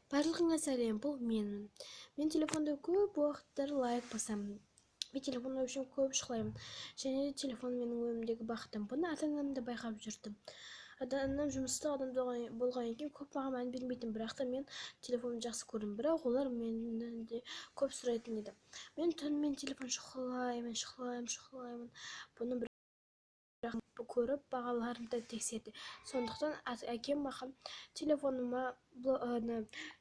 Барлығыңа сәлем, бұл менмін. Мен телефонда көп уақыттар лайк басамын. Мен телефонда үшін көп шықлаймын. Және де телефон менің өмірімдегі бақытым. Бұны ата-анам да байқап жүрдім. Ата-анам жұмыста адам болған екен көп маған мән бермейтін, бірақ та мен телефонды жақсы көрдім. Бірақ олар менен де көп сұрайтын еді. Мен түнімен телефон шұқылаймын. Бұны көріп бағаларымды тексерді. Сондықтан әкем маған телефоныма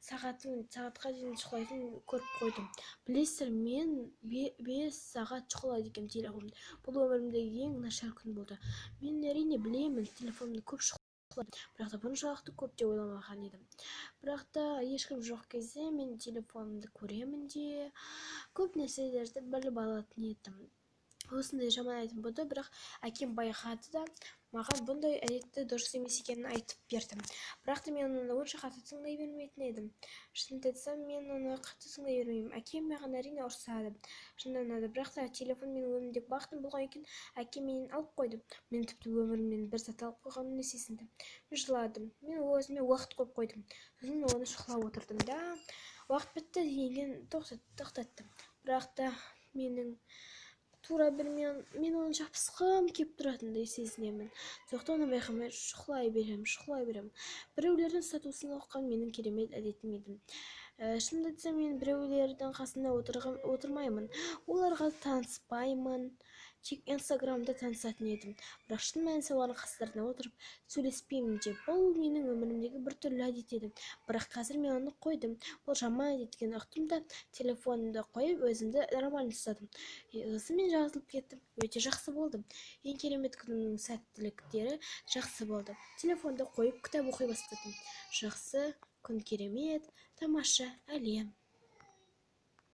сағатқа дейін шұқылайтын көріп қойдым. Білесіздер, мен 5 сағат шұқылайды екенмін телефонымды. Бұл өмірімдегі ең нашар күн болды. Мен әрине білемін, телефонымды көп шұқылайды, бірақ та бұншалықты көп деп ойламаған едім. Бірақ та ешкім жоқ кезде мен телефонымды көремін де көп нәрселерді біліп алатын едім. Осындай жаман әдетім болды, бірақ әкем байқады да маған бұндай әдетті дұрыс емес екенін айтып берді. Бірақ та мен оны онша қатты тыңдай бермейтін едім. Шынымды айтсам, мен оны қатты тыңдай бермеймін. Әкем маған әрине ұрсады, жынданады, бірақ та телефон менің өмірімдегі бақытым болған екен, әкем менен алып қойды. Мен тіпті өмірімнен бір сәт алып қойғанын несесінді. Мен жыладым. Мен өзіме уақыт қойып қойдым. Сосын оны шұқылап отырдым да, уақыт бітті дегеннен тоқтаттым. Бірақ та тура мен оны жабысқым кеп тұратындай сезінемін. Сондықтан оны байқамай шұқылай беремін. Біреулердің статусын оқыған менің керемет әдетім еді. Шынымды айтсам, мен біреулердің қасында отырмаймын. Оларға таныспаймын. Тек Инстаграмда танысатын едім. Бірақ шын мәнісінде олардың қастарына отырып сөйлеспеймін де. Бұл менің өмірімдегі бір түрлі әдет еді. Бірақ қазір мен оны қойдым. Бұл жаман әдет екенін ұқтым да, телефонымды қойып, өзімді нормально ұстадым. Мен жазылып кеттім. Өте жақсы болды. Ең керемет күнімнің сәттіліктері жақсы болды. Телефонды қойып кітап оқи бастадым. Жақсы күн, керемет, тамаша әлем.